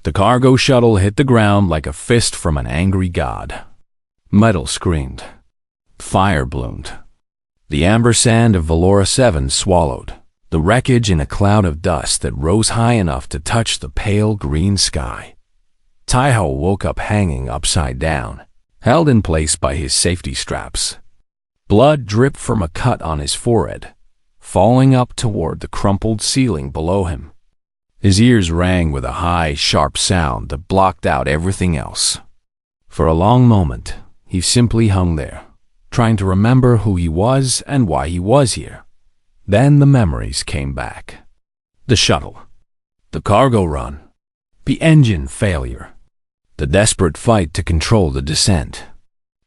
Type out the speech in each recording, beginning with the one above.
The cargo shuttle hit the ground like a fist from an angry god. Metal screamed. Fire bloomed. The amber sand of Valora 7 swallowed, the wreckage in a cloud of dust that rose high enough to touch the pale green sky. Taiho woke up hanging upside down, held in place by his safety straps. Blood dripped from a cut on his forehead, falling up toward the crumpled ceiling below him. His ears rang with a high, sharp sound that blocked out everything else. For a long moment, he simply hung there, trying to remember who he was and why he was here. Then the memories came back. The shuttle, the cargo run, the engine failure, the desperate fight to control the descent,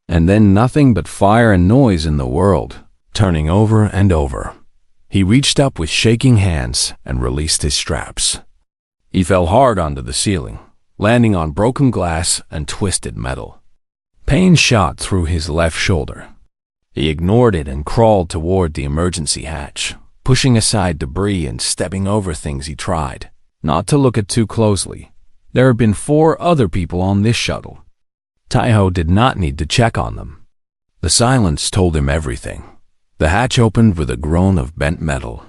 and then nothing but fire and noise in the world, turning over and over. He reached up with shaking hands and released his straps. He fell hard onto the ceiling, landing on broken glass and twisted metal. Pain shot through his left shoulder. He ignored it and crawled toward the emergency hatch, pushing aside debris and stepping over things he tried not to look at too closely. There had been 4 other people on this shuttle. Taiho did not need to check on them. The silence told him everything. The hatch opened with a groan of bent metal.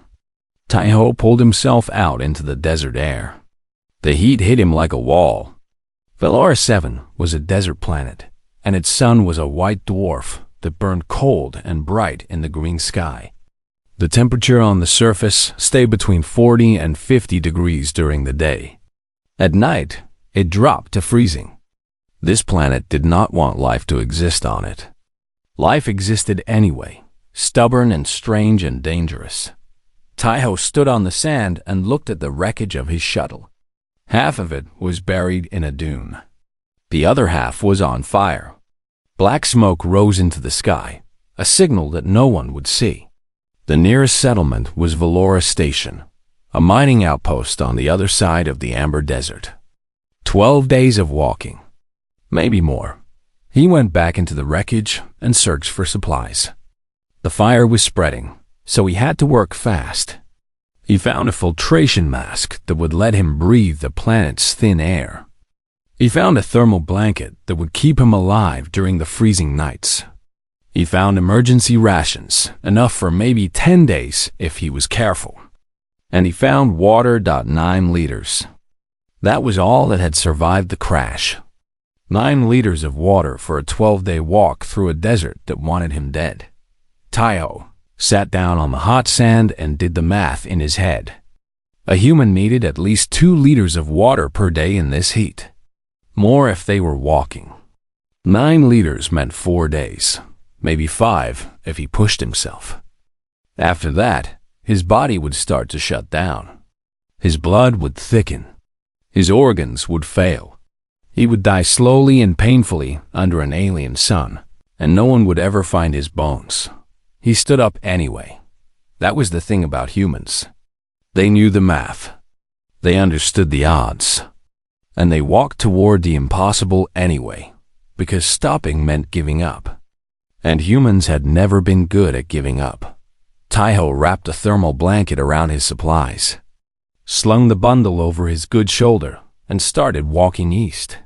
Taiho pulled himself out into the desert air. The heat hit him like a wall. Valora 7 was a desert planet, and its sun was a white dwarf that burned cold and bright in the green sky. The temperature on the surface stayed between 40 and 50 degrees during the day. At night, it dropped to freezing. This planet did not want life to exist on it. Life existed anyway, stubborn and strange and dangerous. Taiho stood on the sand and looked at the wreckage of his shuttle. Half of it was buried in a dune. The other half was on fire. Black smoke rose into the sky, a signal that no one would see. The nearest settlement was Valora Station, a mining outpost on the other side of the Amber Desert. 12 days of walking, maybe more. He went back into the wreckage and searched for supplies. The fire was spreading, so he had to work fast. He found a filtration mask that would let him breathe the planet's thin air. He found a thermal blanket that would keep him alive during the freezing nights. He found emergency rations, enough for maybe 10 days if he was careful. And he found water. 9 liters. That was all that had survived the crash. 9 liters of water for a 12-day walk through a desert that wanted him dead. Taiho sat down on the hot sand and did the math in his head. A human needed at least 2 liters of water per day in this heat. More if they were walking. 9 liters meant 4 days, maybe 5 if he pushed himself. After that, his body would start to shut down. His blood would thicken. His organs would fail. He would die slowly and painfully under an alien sun, and no one would ever find his bones. He stood up anyway. That was the thing about humans. They knew the math. They understood the odds. And they walked toward the impossible anyway, because stopping meant giving up. And humans had never been good at giving up. Taiho wrapped a thermal blanket around his supplies, slung the bundle over his good shoulder, and started walking east.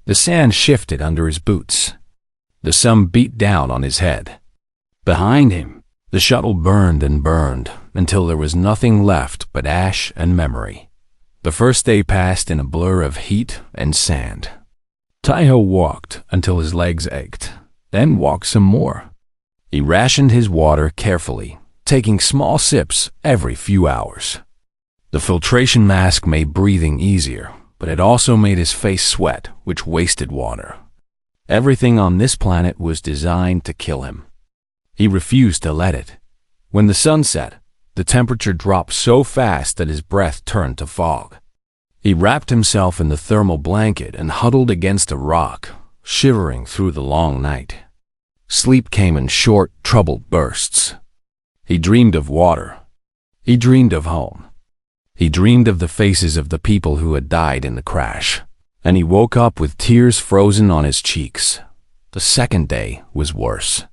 The sand shifted under his boots. The sun beat down on his head. Behind him, the shuttle burned and burned until there was nothing left but ash and memory. The first day passed in a blur of heat and sand. Taiho walked until his legs ached, then walked some more. He rationed his water carefully, taking small sips every few hours. The filtration mask made breathing easier, but it also made his face sweat, which wasted water. Everything on this planet was designed to kill him. He refused to let it. When the sun set, the temperature dropped so fast that his breath turned to fog. He wrapped himself in the thermal blanket and huddled against a rock, shivering through the long night. Sleep came in short, troubled bursts. He dreamed of water. He dreamed of home. He dreamed of the faces of the people who had died in the crash, and he woke up with tears frozen on his cheeks. The second day was worse.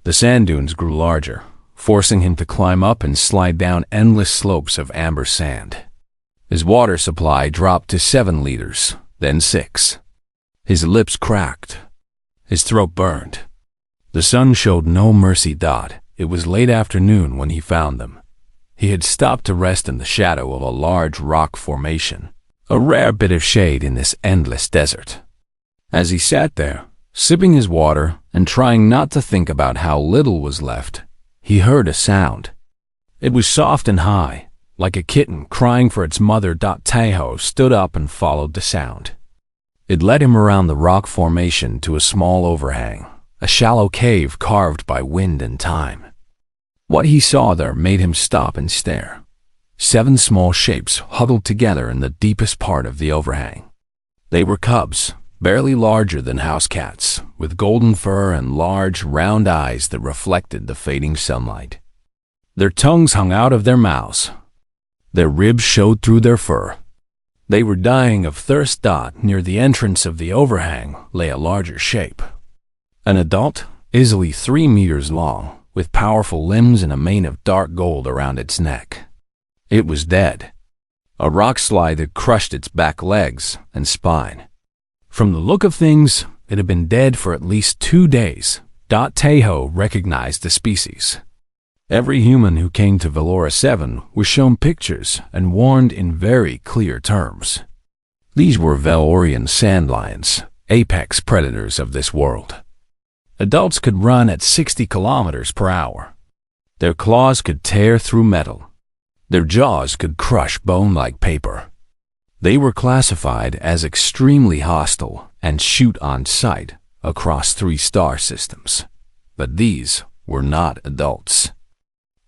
The sand dunes grew larger, forcing him to climb up and slide down endless slopes of amber sand. His water supply dropped to 7 liters, then 6. His lips cracked. His throat burned. The sun showed no mercy. It was late afternoon when he found them. He had stopped to rest in the shadow of a large rock formation, a rare bit of shade in this endless desert. As he sat there, sipping his water and trying not to think about how little was left, he heard a sound. It was soft and high, like a kitten crying for its mother. Tahoe stood up and followed the sound. It led him around the rock formation to a small overhang, a shallow cave carved by wind and time. What he saw there made him stop and stare. 7 small shapes huddled together in the deepest part of the overhang. They were cubs, barely larger than house cats, with golden fur and large, round eyes that reflected the fading sunlight. Their tongues hung out of their mouths. Their ribs showed through their fur. They were dying of thirst. Near the entrance of the overhang lay a larger shape. An adult, easily 3 meters long, with powerful limbs and a mane of dark gold around its neck. It was dead. A rock slide had crushed its back legs and spine. From the look of things, it had been dead for at least 2 days. Tahoe recognized the species. Every human who came to Valora 7 was shown pictures and warned in very clear terms. These were Valorian sand lions, apex predators of this world. Adults could run at 60 kilometers per hour. Their claws could tear through metal. Their jaws could crush bone like paper. They were classified as extremely hostile and shoot on sight across 3 star systems. But these were not adults.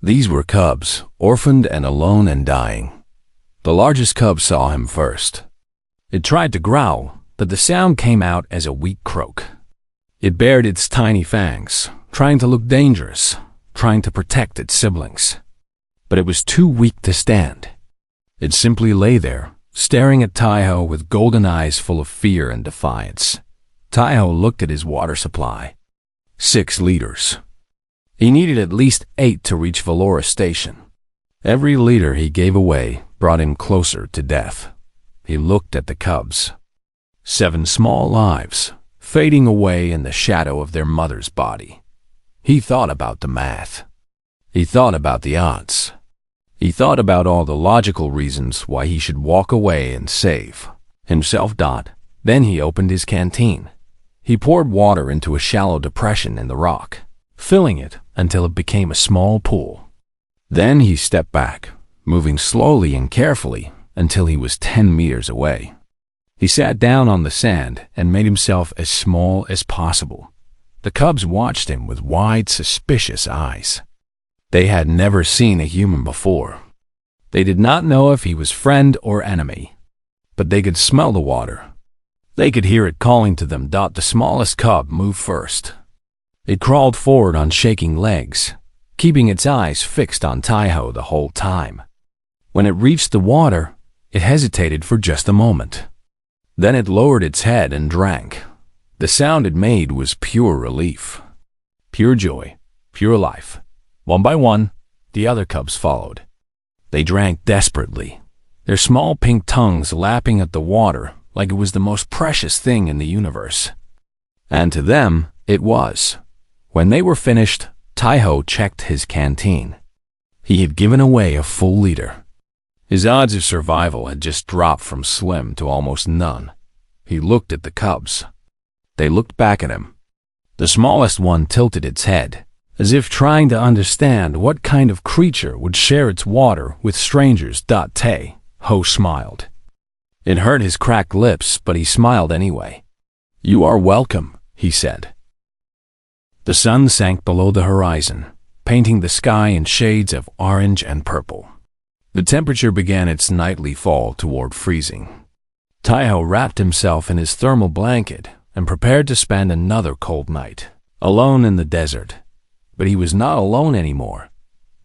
These were cubs, orphaned and alone and dying. The largest cub saw him first. It tried to growl, but the sound came out as a weak croak. It bared its tiny fangs, trying to look dangerous, trying to protect its siblings. But it was too weak to stand. It simply lay there, staring at Tahoe with golden eyes full of fear and defiance. Tahoe looked at his water supply. 6 liters. He needed at least 8 to reach Valora Station. Every liter he gave away brought him closer to death. He looked at the cubs. 7 small lives, fading away in the shadow of their mother's body. He thought about the math. He thought about the odds. He thought about all the logical reasons why he should walk away and save himself. Then he opened his canteen. He poured water into a shallow depression in the rock, filling it until it became a small pool. Then he stepped back, moving slowly and carefully until he was 10 meters away. He sat down on the sand and made himself as small as possible. The cubs watched him with wide, suspicious eyes. They had never seen a human before. They did not know if he was friend or enemy, but they could smell the water. They could hear it calling to them. The smallest cub moved first. It crawled forward on shaking legs, keeping its eyes fixed on Tahoe the whole time. When it reached the water, it hesitated for just a moment. Then it lowered its head and drank. The sound it made was pure relief, pure joy, pure life. One by one, the other cubs followed. They drank desperately, their small pink tongues lapping at the water like it was the most precious thing in the universe. And to them, it was. When they were finished, Tahoe checked his canteen. He had given away a full liter. His odds of survival had just dropped from slim to almost none. He looked at the cubs. They looked back at him. The smallest one tilted its head, as if trying to understand what kind of creature would share its water with strangers. Tahoe smiled. It hurt his cracked lips, but he smiled anyway. "You are welcome," he said. The sun sank below the horizon, painting the sky in shades of orange and purple. The temperature began its nightly fall toward freezing. Tahoe wrapped himself in his thermal blanket and prepared to spend another cold night, alone in the desert. But he was not alone anymore.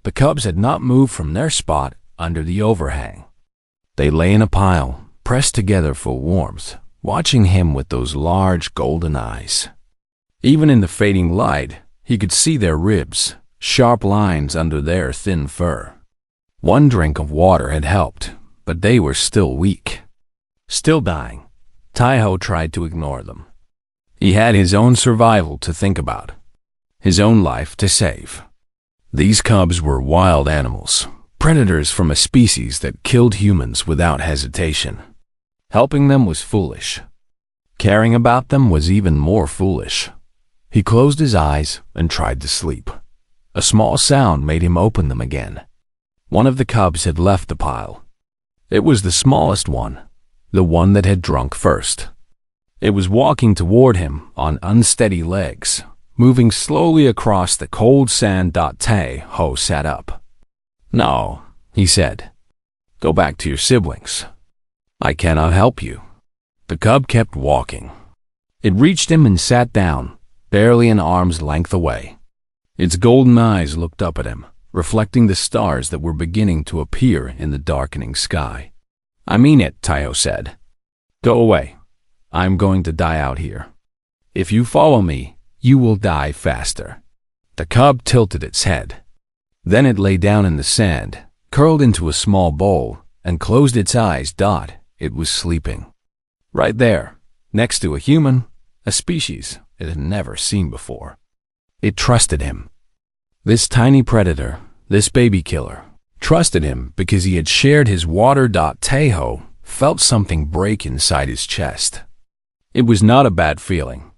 The cubs had not moved from their spot under the overhang. They lay in a pile, pressed together for warmth, watching him with those large golden eyes. Even in the fading light, he could see their ribs, sharp lines under their thin fur. One drink of water had helped, but they were still weak. Still dying, Taiho tried to ignore them. He had his own survival to think about, his own life to save. These cubs were wild animals, predators from a species that killed humans without hesitation. Helping them was foolish. Caring about them was even more foolish. He closed his eyes and tried to sleep. A small sound made him open them again. One of the cubs had left the pile. It was the smallest one, the one that had drunk first. It was walking toward him on unsteady legs, moving slowly across the cold sand. Taiho sat up. "No," he said. "Go back to your siblings. I cannot help you." The cub kept walking. It reached him and sat down, barely an arm's length away. Its golden eyes looked up at him, reflecting the stars that were beginning to appear in the darkening sky. "I mean it," Taiho said. "Go away. I'm going to die out here. If you follow me, you will die faster." The cub tilted its head. Then it lay down in the sand, curled into a small bowl, and closed its eyes. It was sleeping. Right there, next to a human, a species it had never seen before. It trusted him. This tiny predator, this baby killer, trusted him because he had shared his water. Taiho felt something break inside his chest. It was not a bad feeling.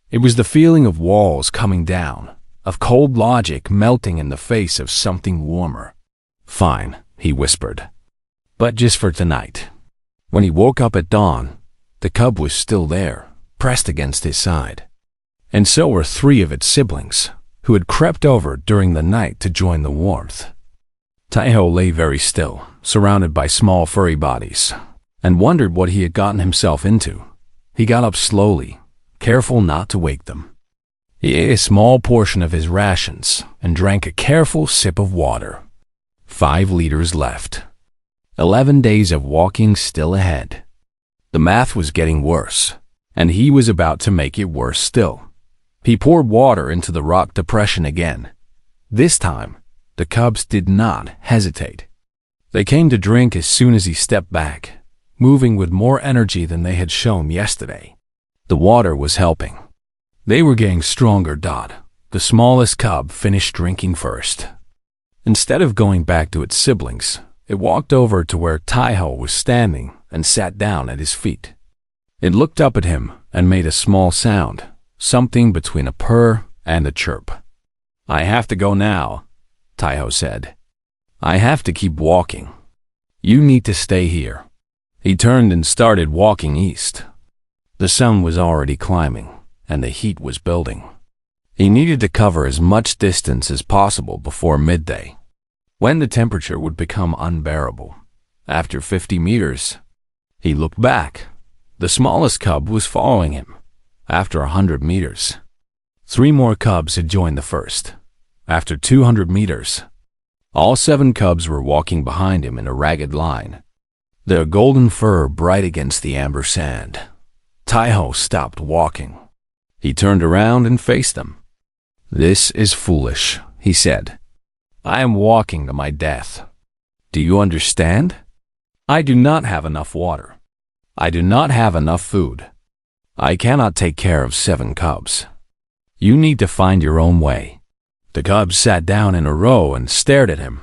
It was the feeling of walls coming down, of cold logic melting in the face of something warmer. "Fine," he whispered. "But just for tonight." When he woke up at dawn, the cub was still there, pressed against his side. And so were 3 of its siblings, who had crept over during the night to join the warmth. Taiho lay very still, surrounded by small furry bodies, and wondered what he had gotten himself into. He got up slowly, careful not to wake them. He ate a small portion of his rations and drank a careful sip of water. 5 liters left. 11 days of walking still ahead. The math was getting worse, and he was about to make it worse still. He poured water into the rock depression again. This time, the cubs did not hesitate. They came to drink as soon as he stepped back, moving with more energy than they had shown yesterday. The water was helping. They were getting stronger. The smallest cub finished drinking first. Instead of going back to its siblings, it walked over to where Taiho was standing and sat down at his feet. It looked up at him and made a small sound, something between a purr and a chirp. "I have to go now," Taiho said. "I have to keep walking. You need to stay here." He turned and started walking east. The sun was already climbing, and the heat was building. He needed to cover as much distance as possible before midday, when the temperature would become unbearable. After 50 meters, he looked back. The smallest cub was following him. After 100 meters, 3 more cubs had joined the first. After 200 meters, all 7 cubs were walking behind him in a ragged line, their golden fur bright against the amber sand. Taiho stopped walking. He turned around and faced them. "This is foolish," he said. "I am walking to my death. Do you understand? I do not have enough water. I do not have enough food. I cannot take care of 7 cubs. You need to find your own way." The cubs sat down in a row and stared at him.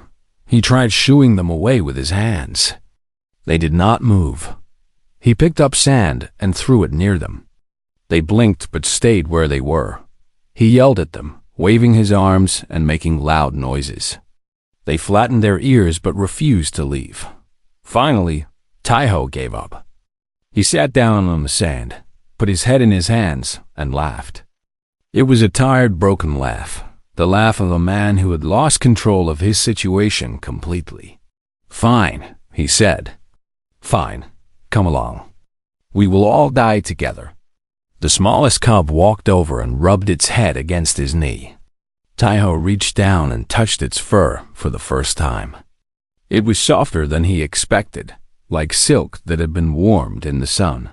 He tried shooing them away with his hands. They did not move. He picked up sand and threw it near them. They blinked but stayed where they were. He yelled at them, waving his arms and making loud noises. They flattened their ears but refused to leave. Finally, Taiho gave up. He sat down on the sand, put his head in his hands, and laughed. It was a tired, broken laugh, the laugh of a man who had lost control of his situation completely. "Fine," he said. "Fine. Come along. We will all die together." The smallest cub walked over and rubbed its head against his knee. Taiho reached down and touched its fur for the first time. It was softer than he expected, like silk that had been warmed in the sun.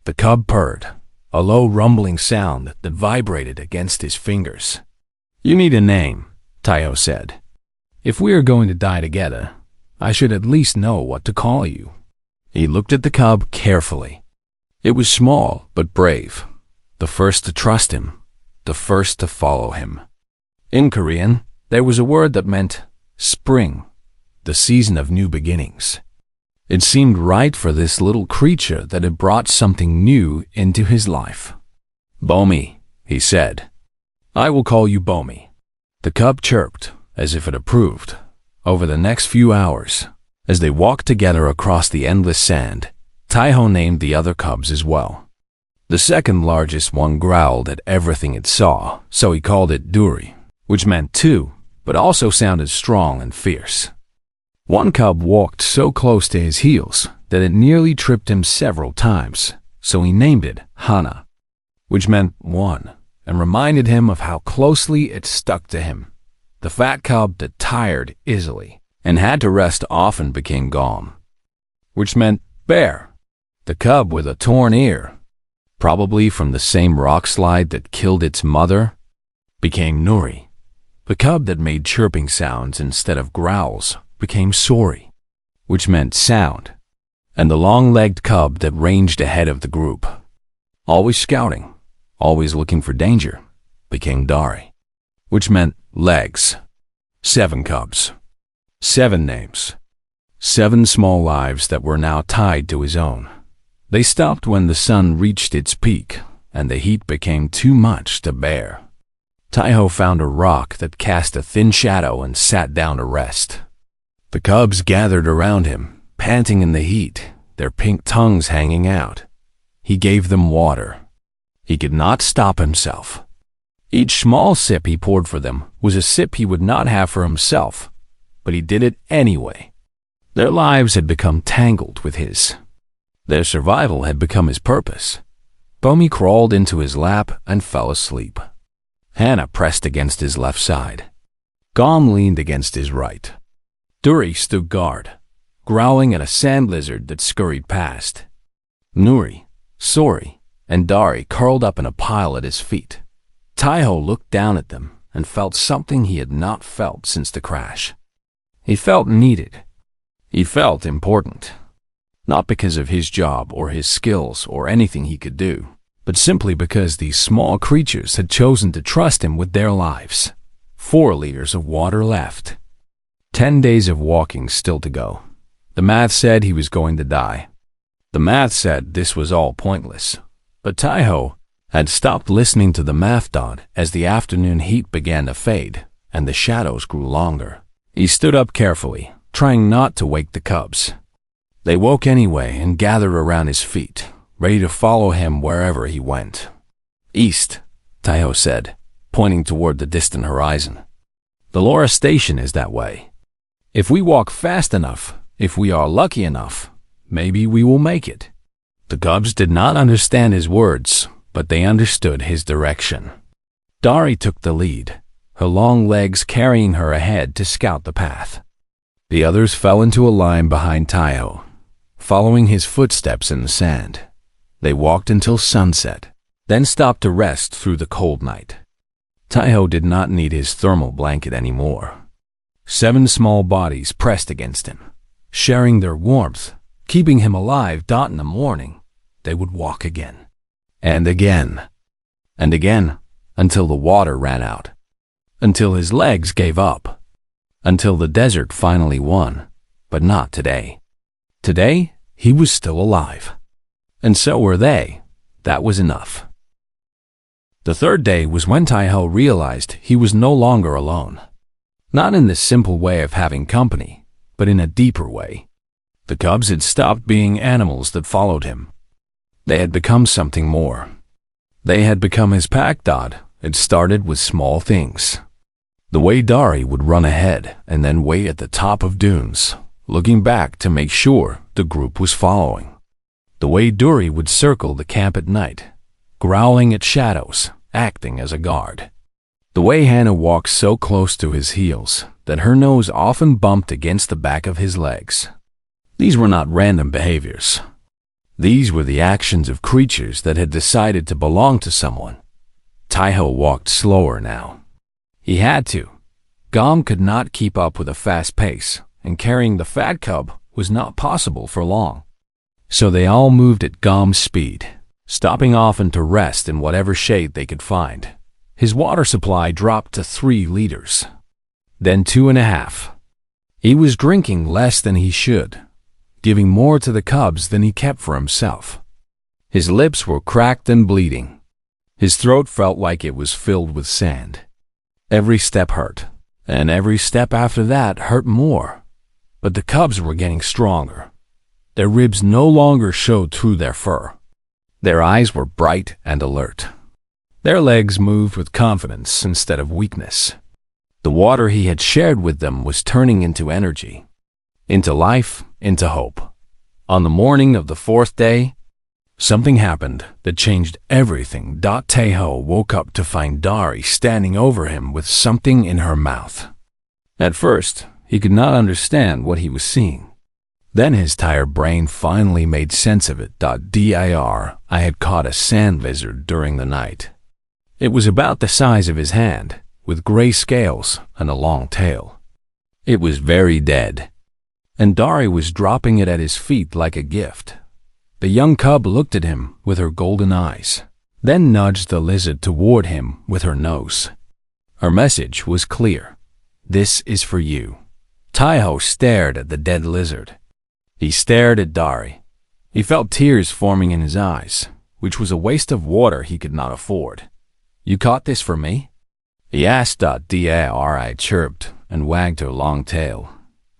The cub purred, a low rumbling sound that vibrated against his fingers. "You need a name," Taiho said. "If we are going to die together, I should at least know what to call you." He looked at the cub carefully. It was small but brave, the first to trust him, the first to follow him. In Korean, there was a word that meant spring, the season of new beginnings. It seemed right for this little creature that had brought something new into his life. "Bomi," he said. "I will call you Bomi." The cub chirped, as if it approved. Over the next few hours, as they walked together across the endless sand, Taiho named the other cubs as well. The second largest one growled at everything it saw, so he called it Duri, which meant two, but also sounded strong and fierce. One cub walked so close to his heels that it nearly tripped him several times, so he named it Hana, which meant one, and reminded him of how closely it stuck to him. The fat cub that tired easily and had to rest often became Gom, which meant bear. The cub with a torn ear, probably from the same rock slide that killed its mother, became Nuri. The cub that made chirping sounds instead of growls became Sori, which meant sound. And the long-legged cub that ranged ahead of the group, always scouting, always looking for danger, became Dari, which meant legs. 7 cubs, 7 names, 7 small lives that were now tied to his own. They stopped when the sun reached its peak and the heat became too much to bear. Taiho found a rock that cast a thin shadow and sat down to rest. The cubs gathered around him, panting in the heat, their pink tongues hanging out. He gave them water. He could not stop himself. Each small sip he poured for them was a sip he would not have for himself, but he did it anyway. Their lives had become tangled with his. Their survival had become his purpose. Bomi crawled into his lap and fell asleep. Hannah pressed against his left side. Gom leaned against his right. Duri stood guard, growling at a sand lizard that scurried past. Nuri, Sori, and Dari curled up in a pile at his feet. Taiho looked down at them and felt something he had not felt since the crash. He felt needed. He felt important. Not because of his job or his skills or anything he could do, but simply because these small creatures had chosen to trust him with their lives. 4 liters of water left. 10 days of walking still to go. The math said he was going to die. The math said this was all pointless. But Taiho had stopped listening to the math dot as the afternoon heat began to fade and the shadows grew longer. He stood up carefully, trying not to wake the cubs. They woke anyway and gathered around his feet, ready to follow him wherever he went. "East," Taiho said, pointing toward the distant horizon. "The Laura station is that way. If we walk fast enough, if we are lucky enough, maybe we will make it." The cubs did not understand his words, but they understood his direction. Dari took the lead, her long legs carrying her ahead to scout the path. The others fell into a line behind Taiho, following his footsteps in the sand. They walked until sunset, then stopped to rest through the cold night. Taiho did not need his thermal blanket anymore. 7 small bodies pressed against him, sharing their warmth, keeping him alive. In the morning, they would walk again, and again, and again, until the water ran out, until his legs gave up, until the desert finally won, but not today. Today, he was still alive, and so were they. That was enough. The 3rd day was when Taiho realized he was no longer alone. Not in the simple way of having company, but in a deeper way. The cubs had stopped being animals that followed him. They had become something more. They had become his pack dot. It started with small things. The way Dari would run ahead and then wait at the top of dunes, looking back to make sure the group was following. The way Duri would circle the camp at night, growling at shadows, acting as a guard. The way Hannah walked so close to his heels that her nose often bumped against the back of his legs. These were not random behaviors. These were the actions of creatures that had decided to belong to someone. Taiho walked slower now. He had to. Gom could not keep up with a fast pace, and carrying the fat cub was not possible for long. So they all moved at Gom's speed, stopping often to rest in whatever shade they could find. His water supply dropped to 3 liters, then 2.5. He was drinking less than he should, giving more to the cubs than he kept for himself. His lips were cracked and bleeding. His throat felt like it was filled with sand. Every step hurt, and every step after that hurt more. But the cubs were getting stronger. Their ribs no longer showed through their fur. Their eyes were bright and alert. Their legs moved with confidence instead of weakness. The water he had shared with them was turning into energy, into life, into hope. On the morning of the 4th day, something happened that changed everything. Taeho woke up to find Dari standing over him with something in her mouth. At first, he could not understand what he was seeing. Then his tired brain finally made sense of it. I had caught a sand lizard during the night. It was about the size of his hand, with gray scales and a long tail. It was very dead, and Dari was dropping it at his feet like a gift. The young cub looked at him with her golden eyes, then nudged the lizard toward him with her nose. Her message was clear. This is for you. Taeho stared at the dead lizard. He stared at Dari. He felt tears forming in his eyes, which was a waste of water he could not afford. You caught this for me? He asked. Dari chirped and wagged her long tail.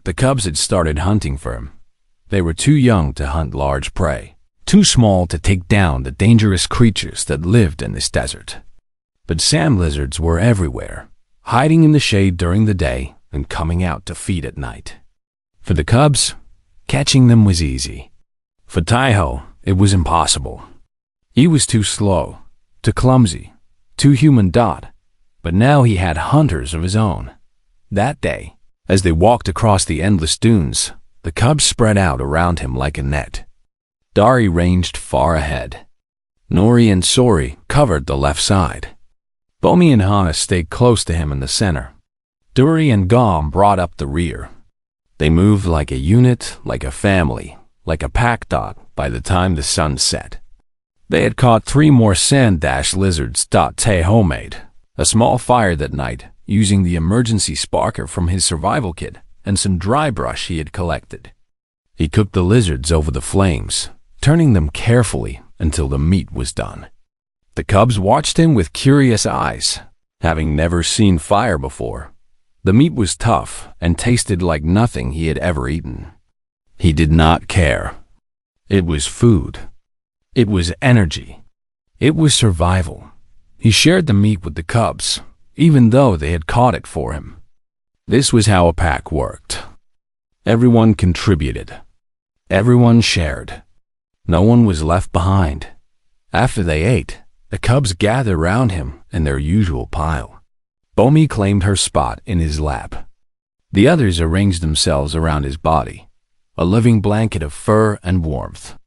The cubs had started hunting for him. They were too young to hunt large prey, too small to take down the dangerous creatures that lived in this desert. But sand lizards were everywhere, hiding in the shade during the day and coming out to feed at night. For the cubs, catching them was easy. For Taeho, it was impossible. He was too slow, too clumsy, too human. But now he had hunters of his own. That day, as they walked across the endless dunes, the cubs spread out around him like a net. Dari ranged far ahead. Nori and Sori covered the left side. Bomi and Hana stayed close to him in the center. Duri and Gom brought up the rear. They moved like a unit, like a family, like a pack. By the time the sun set, they had caught 3 more sand-lizards. Taeho made a small fire that night using the emergency sparker from his survival kit and some dry brush he had collected. He cooked the lizards over the flames, turning them carefully until the meat was done. The cubs watched him with curious eyes, having never seen fire before. The meat was tough and tasted like nothing he had ever eaten. He did not care. It was food. It was energy. It was survival. He shared the meat with the cubs, even though they had caught it for him. This was how a pack worked. Everyone contributed. Everyone shared. No one was left behind. After they ate, the cubs gathered around him in their usual pile. Bomi claimed her spot in his lap. The others arranged themselves around his body, a living blanket of fur and warmth.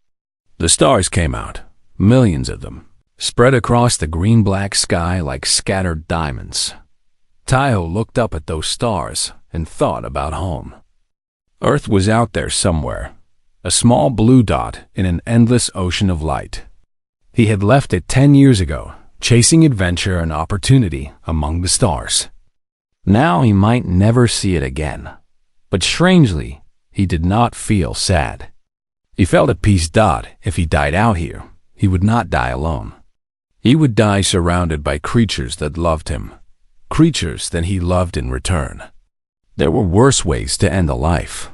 The stars came out, millions of them, spread across the green-black sky like scattered diamonds. Taeho looked up at those stars and thought about home. Earth was out there somewhere, a small blue dot in an endless ocean of light. He had left it 10 years ago, chasing adventure and opportunity among the stars. Now he might never see it again. But strangely, he did not feel sad. He felt at peace. If he died out here, he would not die alone. He would die surrounded by creatures that loved him, creatures that he loved in return. There were worse ways to end a life.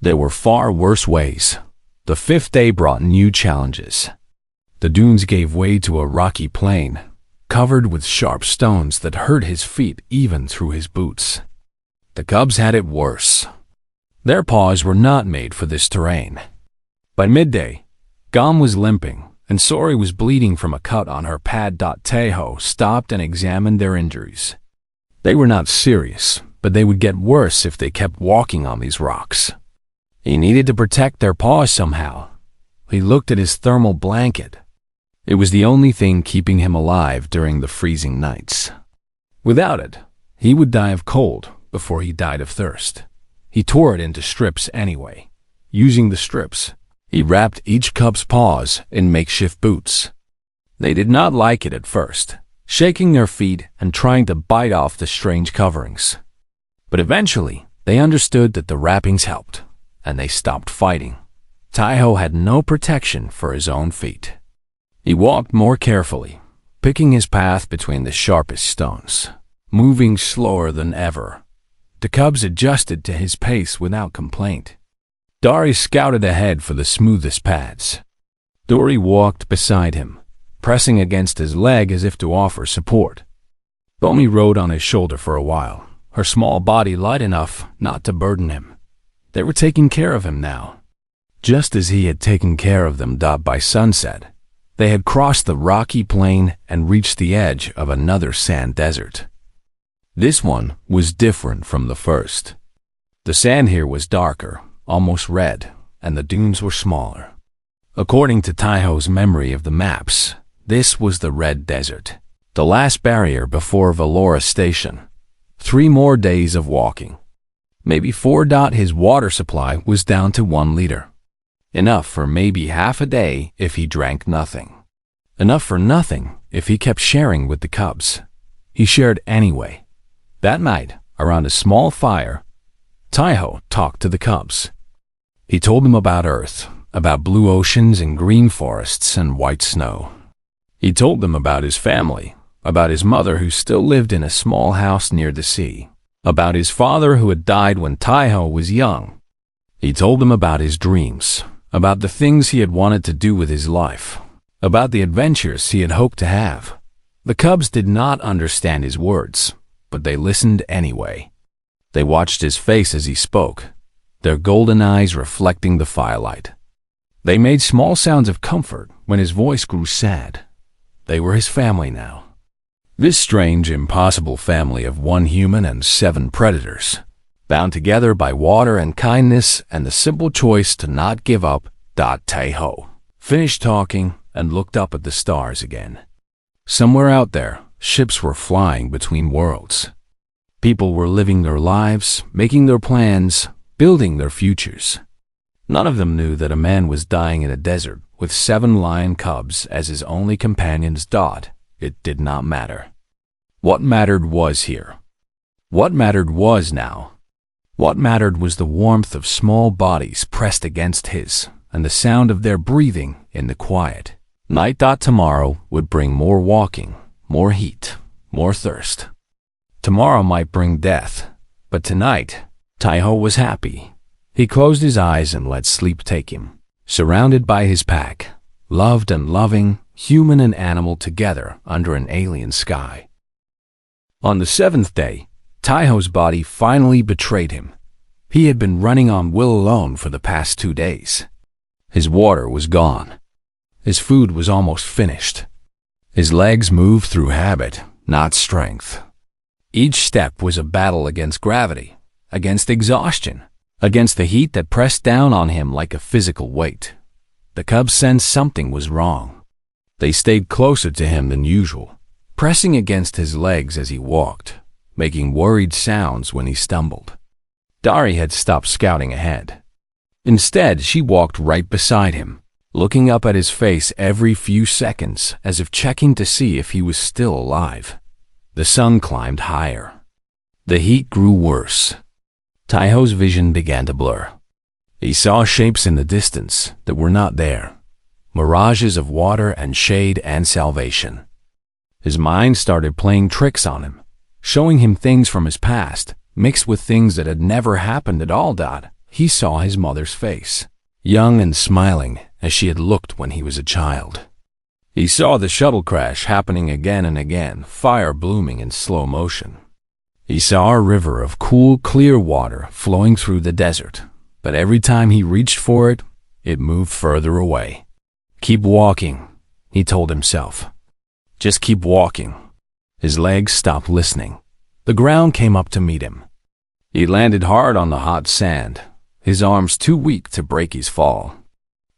There were far worse ways. The 5th day brought new challenges. The dunes gave way to a rocky plain, covered with sharp stones that hurt his feet even through his boots. The cubs had it worse. Their paws were not made for this terrain. By midday, Gom was limping, and Sori was bleeding from a cut on her pad. Taeho stopped and examined their injuries. They were not serious, but they would get worse if they kept walking on these rocks. He needed to protect their paws somehow. He looked at his thermal blanket. It was the only thing keeping him alive during the freezing nights. Without it, he would die of cold before he died of thirst. He tore it into strips anyway. Using the strips, he wrapped each cub's paws in makeshift boots. They did not like it at first, shaking their feet and trying to bite off the strange coverings. But eventually, they understood that the wrappings helped, and they stopped fighting. Taiho had no protection for his own feet. He walked more carefully, picking his path between the sharpest stones, moving slower than ever. The cubs adjusted to his pace without complaint. Dari scouted ahead for the smoothest paths. Dory walked beside him, pressing against his leg as if to offer support. Bomi rode on his shoulder for a while, her small body light enough not to burden him. They were taking care of him now, just as he had taken care of them by sunset. They had crossed the rocky plain and reached the edge of another sand desert. This one was different from the first. The sand here was darker, almost red, and the dunes were smaller. According to Taiho's memory of the maps, this was the Red Desert, the last barrier before Valora Station. 3 more days of walking. Maybe 4. His water supply was down to 1 liter. Enough for maybe half a day if he drank nothing. Enough for nothing if he kept sharing with the cubs. He shared anyway. That night, around a small fire, Taiho talked to the cubs. He told them about Earth, about blue oceans and green forests and white snow. He told them about his family, about his mother who still lived in a small house near the sea, about his father who had died when Taiho was young. He told them about his dreams, about the things he had wanted to do with his life, about the adventures he had hoped to have. The cubs did not understand his words, but they listened anyway. They watched his face as he spoke, their golden eyes reflecting the firelight. They made small sounds of comfort when his voice grew sad. They were his family now. This strange, impossible family of 1 human and 7 predators, bound together by water and kindness and the simple choice to not give up. Taiho finished talking and looked up at the stars again. Somewhere out there, ships were flying between worlds. People were living their lives, making their plans, building their futures. None of them knew that a man was dying in a desert with 7 lion cubs as his only companions. It did not matter. What mattered was here. What mattered was now. What mattered was the warmth of small bodies pressed against his and the sound of their breathing in the quiet. Night. Tomorrow would bring more walking, more heat, more thirst. Tomorrow might bring death, but tonight, Taiho was happy. He closed his eyes and let sleep take him, surrounded by his pack, loved and loving, human and animal together under an alien sky. On the 7th day, Taiho's body finally betrayed him. He had been running on will alone for the past 2 days. His water was gone. His food was almost finished. His legs moved through habit, not strength. Each step was a battle against gravity, against exhaustion, against the heat that pressed down on him like a physical weight. The cubs sensed something was wrong. They stayed closer to him than usual, pressing against his legs as he walked, making worried sounds when he stumbled. Dari had stopped scouting ahead. Instead, she walked right beside him, looking up at his face every few seconds as if checking to see if he was still alive. The sun climbed higher. The heat grew worse. Taiho's vision began to blur. He saw shapes in the distance that were not there, mirages of water and shade and salvation. His mind started playing tricks on him, showing him things from his past, mixed with things that had never happened at all. He saw his mother's face, young and smiling as she had looked when he was a child. He saw the shuttle crash happening again and again, fire blooming in slow motion. He saw a river of cool, clear water flowing through the desert, but every time he reached for it, it moved further away. Keep walking, he told himself. Just keep walking. His legs stopped listening. The ground came up to meet him. He landed hard on the hot sand, his arms too weak to break his fall.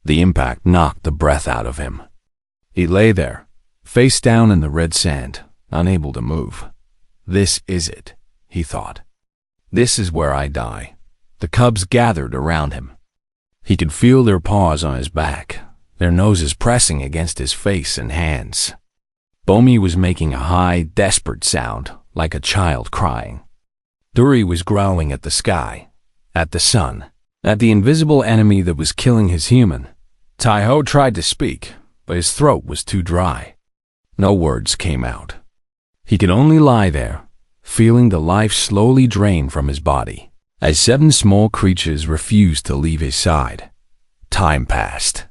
The impact knocked the breath out of him. He lay there, face down in the red sand, unable to move. This is it, he thought. This is where I die. The cubs gathered around him. He could feel their paws on his back, their noses pressing against his face and hands. Bomi was making a high, desperate sound, like a child crying. Duri was growling at the sky, at the sun, at the invisible enemy that was killing his human. Taiho tried to speak, but his throat was too dry. No words came out. He could only lie there, feeling the life slowly drain from his body, as 7 small creatures refused to leave his side. Time passed.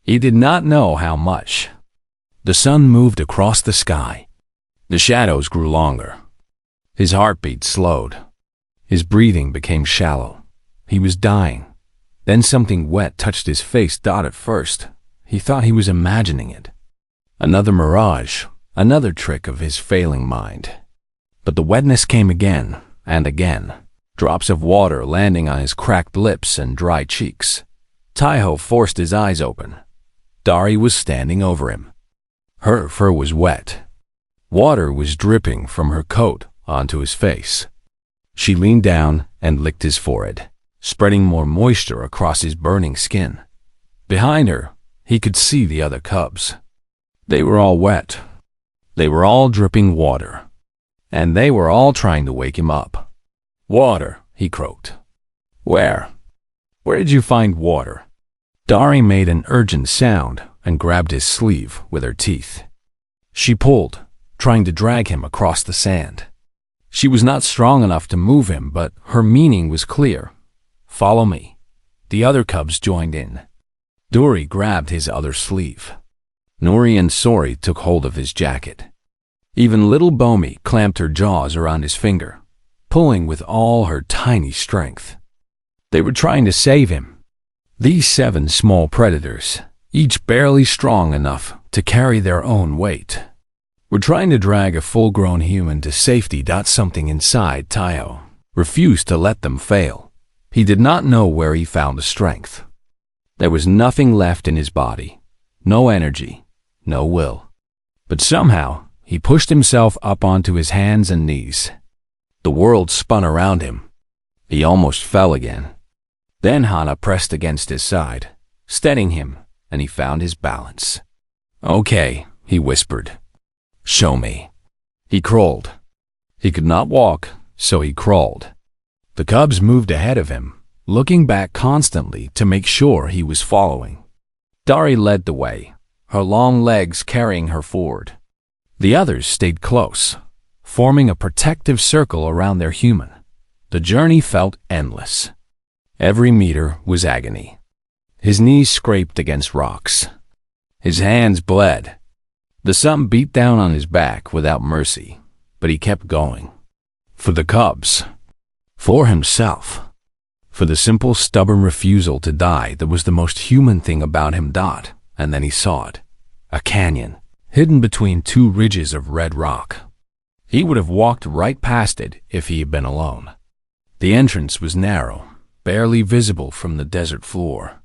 He did not know how much. The sun moved across the sky. The shadows grew longer. His heartbeat slowed. His breathing became shallow. He was dying. Then something wet touched his face. At first, he thought he was imagining it. Another mirage, another trick of his failing mind. But the wetness came again and again, drops of water landing on his cracked lips and dry cheeks. Taiho forced his eyes open. Dari was standing over him. Her fur was wet. Water was dripping from her coat onto his face. She leaned down and licked his forehead, spreading more moisture across his burning skin. Behind her, he could see the other cubs. They were all wet. They were all dripping water. And they were all trying to wake him up. "Water," he croaked. "Where? Where did you find water?" Dari made an urgent sound and grabbed his sleeve with her teeth. She pulled, trying to drag him across the sand. She was not strong enough to move him, but her meaning was clear. "Follow me." The other cubs joined in. Duri grabbed his other sleeve. Nori and Sori took hold of his jacket. Even little Bomi clamped her jaws around his finger, pulling with all her tiny strength. They were trying to save him. These 7 small predators, each barely strong enough to carry their own weight, were trying to drag a full-grown human to safety. Something inside Taiho refused to let them fail. He did not know where he found the strength. There was nothing left in his body, no energy, no will. But somehow, he pushed himself up onto his hands and knees. The world spun around him. He almost fell again. Then Hana pressed against his side, steadying him, and he found his balance. "Okay," he whispered. "Show me." He crawled. He could not walk, so he crawled. The cubs moved ahead of him, looking back constantly to make sure he was following. Dari led the way, her long legs carrying her forward. The others stayed close, forming a protective circle around their human. The journey felt endless. Every meter was agony. His knees scraped against rocks. His hands bled. The sun beat down on his back without mercy, but he kept going. For the cubs. For himself. For the simple, stubborn refusal to die that was the most human thing about him. And then he saw it. A canyon, hidden between 2 ridges of red rock. He would have walked right past it if he had been alone. The entrance was narrow, barely visible from the desert floor.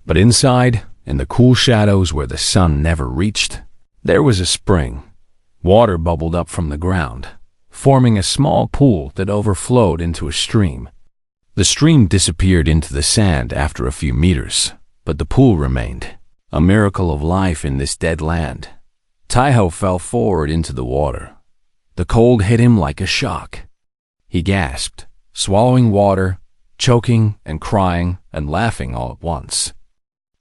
But inside, in the cool shadows where the sun never reached, there was a spring. Water bubbled up from the ground, forming a small pool that overflowed into a stream. The stream disappeared into the sand after a few meters, but the pool remained, a miracle of life in this dead land. Taiho fell forward into the water. The cold hit him like a shock. He gasped, swallowing water, choking and crying and laughing all at once.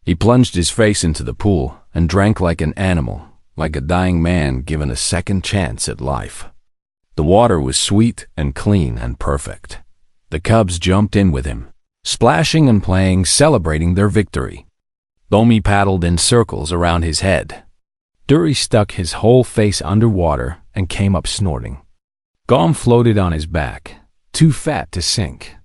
He plunged his face into the pool and drank like an animal, like a dying man given a second chance at life. The water was sweet and clean and perfect. The cubs jumped in with him, splashing and playing, celebrating their victory. Bomi paddled in circles around his head. Duri stuck his whole face underwater and came up snorting. Gom floated on his back, too fat to sink.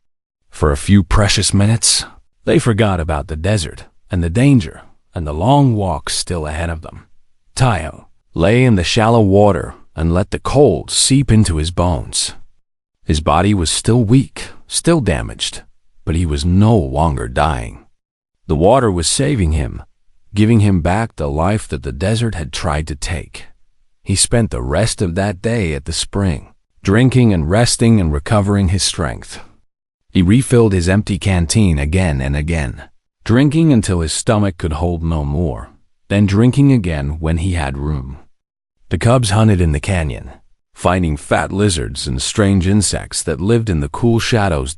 For a few precious minutes, they forgot about the desert and the danger and the long walk still ahead of them. Taiho lay in the shallow water and let the cold seep into his bones. His body was still weak, still damaged, but he was no longer dying. The water was saving him, giving him back the life that the desert had tried to take. He spent the rest of that day at the spring, drinking and resting and recovering his strength. He refilled his empty canteen again and again, drinking until his stomach could hold no more, then drinking again when he had room. The cubs hunted in the canyon, finding fat lizards and strange insects that lived in the cool shadows.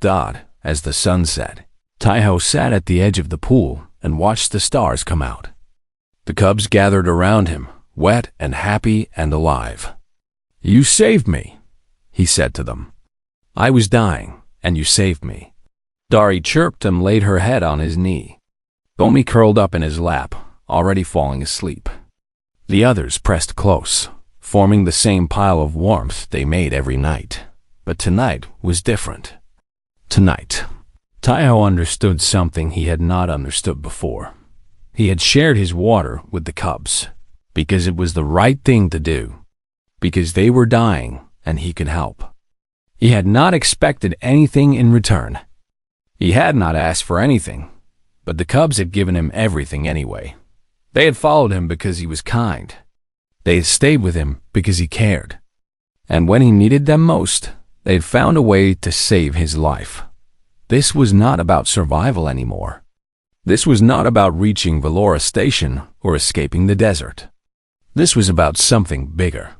As the sun set, SiHFY sat at the edge of the pool and watched the stars come out. The cubs gathered around him, wet and happy and alive. "You saved me," he said to them. "I was dying, and you saved me." Dari chirped and laid her head on his knee. Bomi curled up in his lap, already falling asleep. The others pressed close, forming the same pile of warmth they made every night. But tonight was different. Tonight, SiHFY understood something he had not understood before. He had shared his water with the cubs, because it was the right thing to do, because they were dying and he could help. He had not expected anything in return. He had not asked for anything, but the cubs had given him everything anyway. They had followed him because he was kind. They had stayed with him because he cared. And when he needed them most, they had found a way to save his life. This was not about survival anymore. This was not about reaching Valora Station or escaping the desert. This was about something bigger,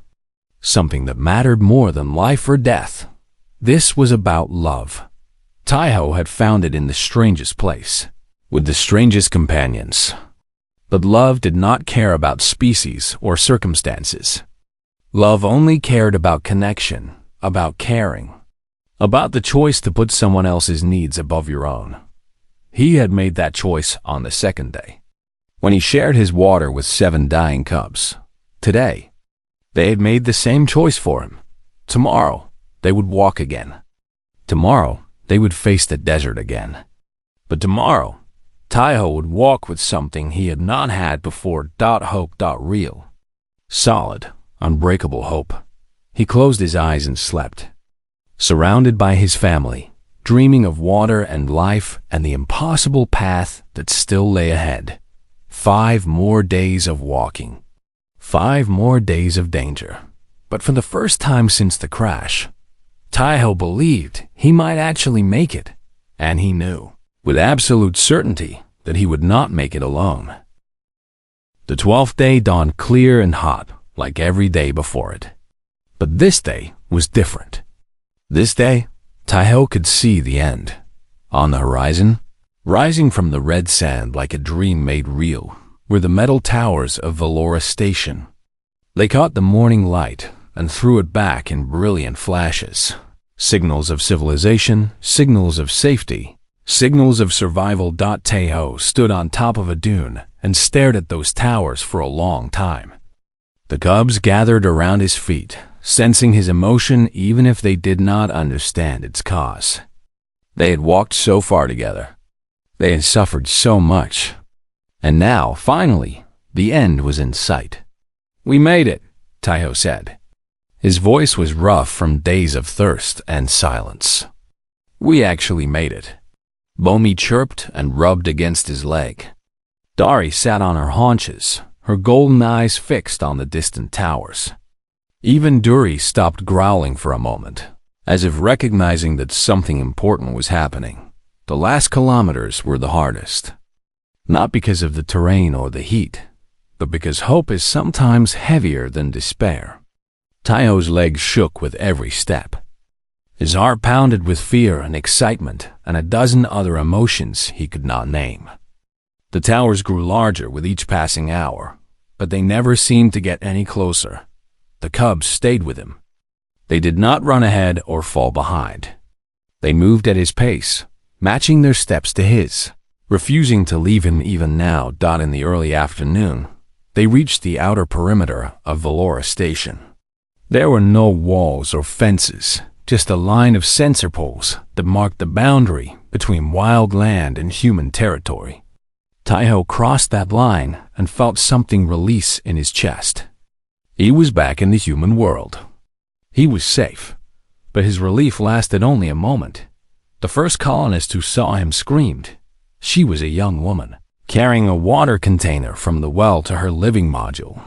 something that mattered more than life or death. This was about love. SiHFY had found it in the strangest place, with the strangest companions. But love did not care about species or circumstances. Love only cared about connection, about caring, about the choice to put someone else's needs above your own. He had made that choice on the second day, when he shared his water with 7 dying cubs. Today, they had made the same choice for him. Tomorrow, they would walk again. Tomorrow, they would face the desert again. But tomorrow, SiHFY would walk with something he had not had before. Hope. Real. Solid, unbreakable hope. He closed his eyes and slept, surrounded by his family, dreaming of water and life and the impossible path that still lay ahead. 5 more days of walking. 5 more days of danger. But for the first time since the crash, SiHFY believed he might actually make it, and he knew, with absolute certainty, that he would not make it alone. The 12th day dawned clear and hot, like every day before it. But this day was different. This day, SiHFY could see the end. On the horizon, rising from the red sand like a dream made real, were the metal towers of Valora Station. They caught the morning light and threw it back in brilliant flashes. Signals of civilization, signals of safety, signals of survival. SiHFY stood on top of a dune and stared at those towers for a long time. The cubs gathered around his feet, sensing his emotion even if they did not understand its cause. They had walked so far together. They had suffered so much. And now, finally, the end was in sight. "We made it," SiHFY said. His voice was rough from days of thirst and silence. "We actually made it." Bomi chirped and rubbed against his leg. Dari sat on her haunches, her golden eyes fixed on the distant towers. Even Duri stopped growling for a moment, as if recognizing that something important was happening. The last kilometers were the hardest. Not because of the terrain or the heat, but because hope is sometimes heavier than despair. SiHFY's legs shook with every step. His heart pounded with fear and excitement and a dozen other emotions he could not name. The towers grew larger with each passing hour, but they never seemed to get any closer. The cubs stayed with him. They did not run ahead or fall behind. They moved at his pace, matching their steps to his, refusing to leave him even now. In the early afternoon, they reached the outer perimeter of Valora Station. There were no walls or fences, just a line of sensor poles that marked the boundary between wild land and human territory. SiHFY crossed that line and felt something release in his chest. He was back in the human world. He was safe, but his relief lasted only a moment. The first colonist who saw him screamed. She was a young woman, carrying a water container from the well to her living module.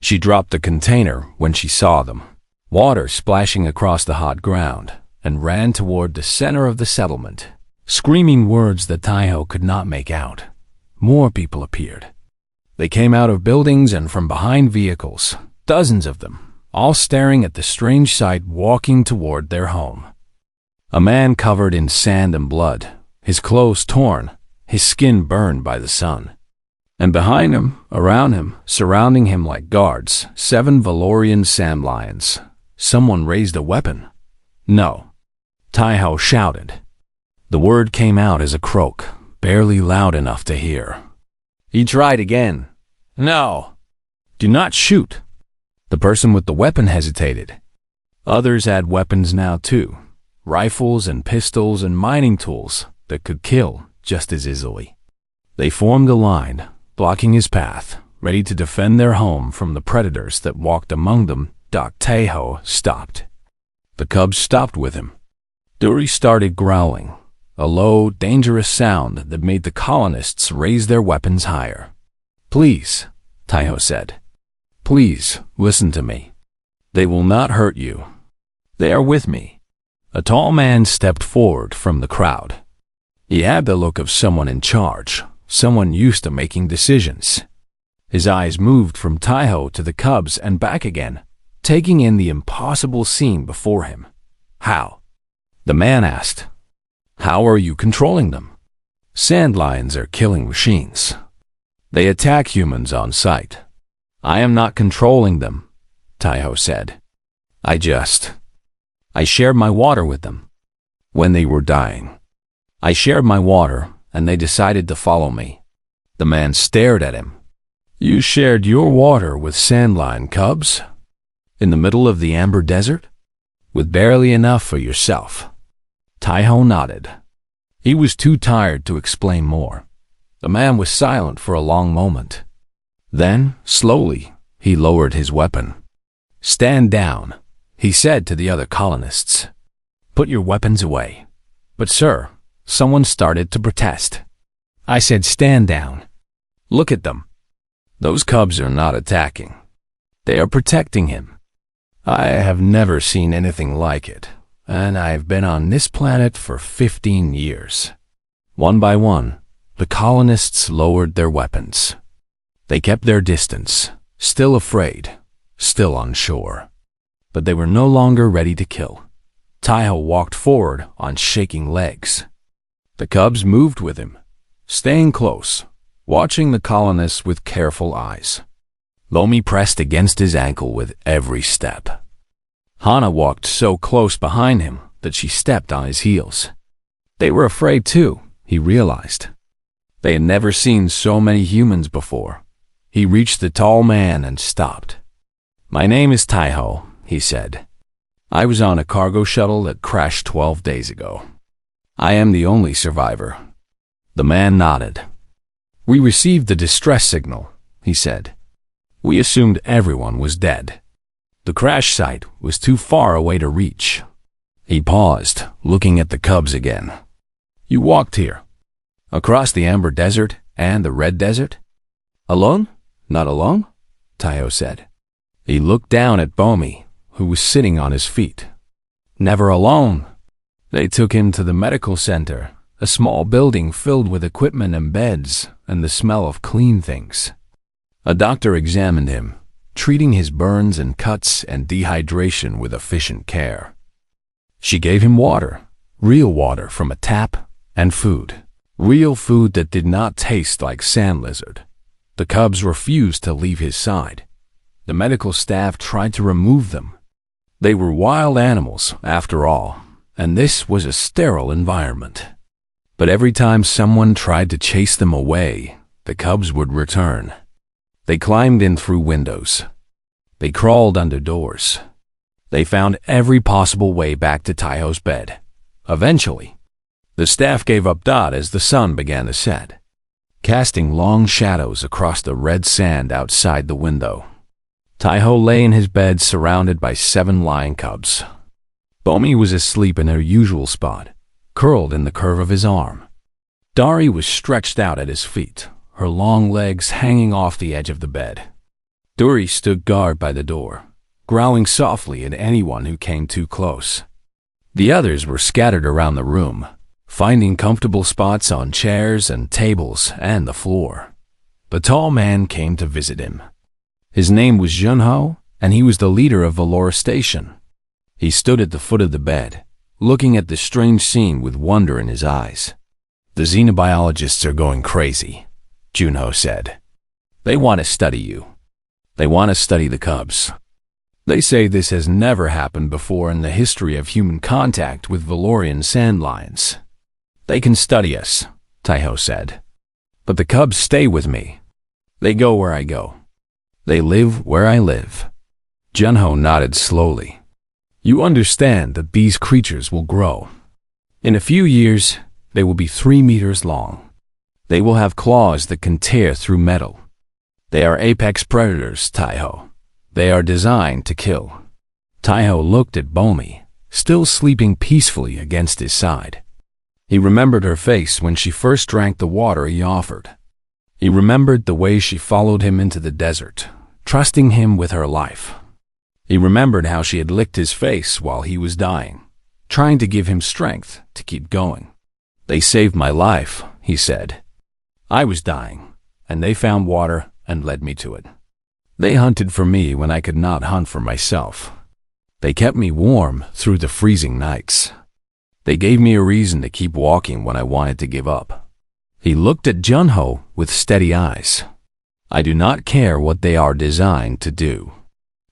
She dropped the container when she saw them, water splashing across the hot ground, and ran toward the center of the settlement, screaming words that Taiho could not make out. More people appeared. They came out of buildings and from behind vehicles, dozens of them, all staring at the strange sight walking toward their home. A man covered in sand and blood, his clothes torn, his skin burned by the sun. And behind him, around him, surrounding him like guards, 7 Valorian sand lions. Someone raised a weapon. No. Taiho shouted. The word came out as a croak, barely loud enough to hear. He tried again. No. Do not shoot. The person with the weapon hesitated. Others had weapons now too. Rifles and pistols and mining tools that could kill just as easily. They formed a line, blocking his path, ready to defend their home from the predators that walked among them. Taiho stopped. The cubs stopped with him. Duri started growling, a low, dangerous sound that made the colonists raise their weapons higher. Please, Taiho said. Please, listen to me. They will not hurt you. They are with me. A tall man stepped forward from the crowd. He had the look of someone in charge, someone used to making decisions. His eyes moved from Taiho to the cubs and back again, taking in the impossible scene before him. How? The man asked. How are you controlling them? Sand lions are killing machines. They attack humans on sight. I am not controlling them, Taiho said. I shared my water with them. When they were dying, I shared my water and they decided to follow me. The man stared at him. You shared your water with sand lion cubs? In the middle of the amber desert? With barely enough for yourself. Taiho nodded. He was too tired to explain more. The man was silent for a long moment. Then, slowly, he lowered his weapon. Stand down, he said to the other colonists. Put your weapons away. But sir, someone started to protest. I said stand down. Look at them. Those cubs are not attacking. They are protecting him. I have never seen anything like it, and I have been on this planet for 15 years. One by one, the colonists lowered their weapons. They kept their distance, still afraid, still unsure. But they were no longer ready to kill. Taiho walked forward on shaking legs. The cubs moved with him, staying close, watching the colonists with careful eyes. Lomi pressed against his ankle with every step. Hana walked so close behind him that she stepped on his heels. They were afraid too, he realized. They had never seen so many humans before. He reached the tall man and stopped. My name is Taiho, he said. I was on a cargo shuttle that crashed 12 days ago. I am the only survivor. The man nodded. We received the distress signal, he said. We assumed everyone was dead. The crash site was too far away to reach. He paused, looking at the cubs again. You walked here, across the Amber Desert and the Red Desert? Alone? Not alone? Taiho said. He looked down at Bomi, who was sitting on his feet. Never alone. They took him to the medical center, a small building filled with equipment and beds and the smell of clean things. A doctor examined him, treating his burns and cuts and dehydration with efficient care. She gave him water, real water from a tap, and food, real food that did not taste like sand lizard. The cubs refused to leave his side. The medical staff tried to remove them. They were wild animals, after all, and this was a sterile environment. But every time someone tried to chase them away, the cubs would return. They climbed in through windows. They crawled under doors. They found every possible way back to Taiho's bed. Eventually, the staff gave up as the sun began to set, casting long shadows across the red sand outside the window. Taiho lay in his bed surrounded by 7 lion cubs. Bomi was asleep in her usual spot, curled in the curve of his arm. Dari was stretched out at his feet, her long legs hanging off the edge of the bed. Duri stood guard by the door, growling softly at anyone who came too close. The others were scattered around the room, finding comfortable spots on chairs and tables and the floor. The tall man came to visit him. His name was Junho, and he was the leader of Valora Station. He stood at the foot of the bed, looking at the strange scene with wonder in his eyes. "The xenobiologists are going crazy," Junho said. "They want to study you. They want to study the cubs. They say this has never happened before in the history of human contact with Valorian sand lions. They can study us," Taiho said. "But the cubs stay with me. They go where I go. They live where I live." Junho nodded slowly. "You understand that these creatures will grow. In a few years, they will be 3 meters long. They will have claws that can tear through metal. They are apex predators, Taiho. They are designed to kill." Taiho looked at Bomi, still sleeping peacefully against his side. He remembered her face when she first drank the water he offered. He remembered the way she followed him into the desert, trusting him with her life. He remembered how she had licked his face while he was dying, trying to give him strength to keep going. "They saved my life," he said. "I was dying, and they found water and led me to it. They hunted for me when I could not hunt for myself. They kept me warm through the freezing nights. They gave me a reason to keep walking when I wanted to give up." He looked at Junho with steady eyes. "I do not care what they are designed to do.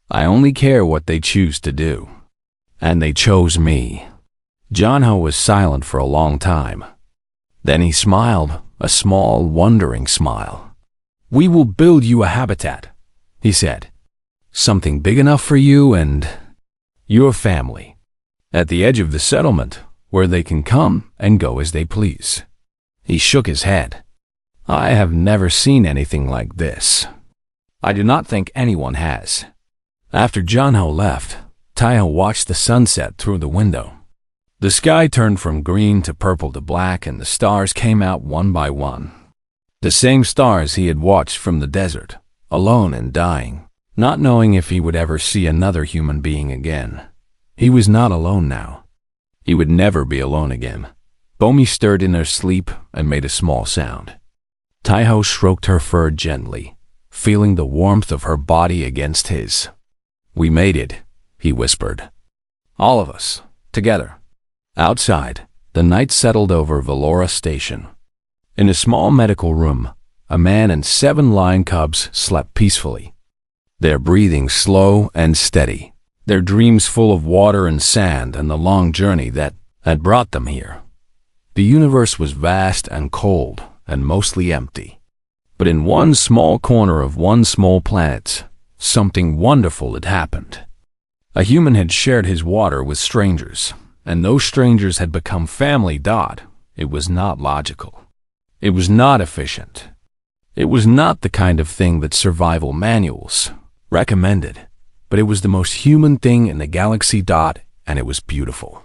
I only care what they choose to do. And they chose me." Junho was silent for a long time. Then he smiled, a small, wondering smile. "We will build you a habitat," he said. "Something big enough for you and your family, at the edge of the settlement, where they can come and go as they please." He shook his head. "I have never seen anything like this. I do not think anyone has." After Junho left, Taiho watched the sunset through the window. The sky turned from green to purple to black, and the stars came out one by one. The same stars he had watched from the desert, alone and dying, not knowing if he would ever see another human being again. He was not alone now. He would never be alone again. Bomi stirred in her sleep and made a small sound. Taiho stroked her fur gently, feeling the warmth of her body against his. "We made it," he whispered. "All of us, together." Outside, the night settled over Valora Station. In a small medical room, a man and 7 lion cubs slept peacefully. Their breathing slow and steady, their dreams full of water and sand and the long journey that had brought them here. The universe was vast and cold and mostly empty. But in one small corner of one small planet, something wonderful had happened. A human had shared his water with strangers, and those strangers had become family. It was not logical. It was not efficient. It was not the kind of thing that survival manuals recommended, but it was the most human thing in the galaxy. And it was beautiful.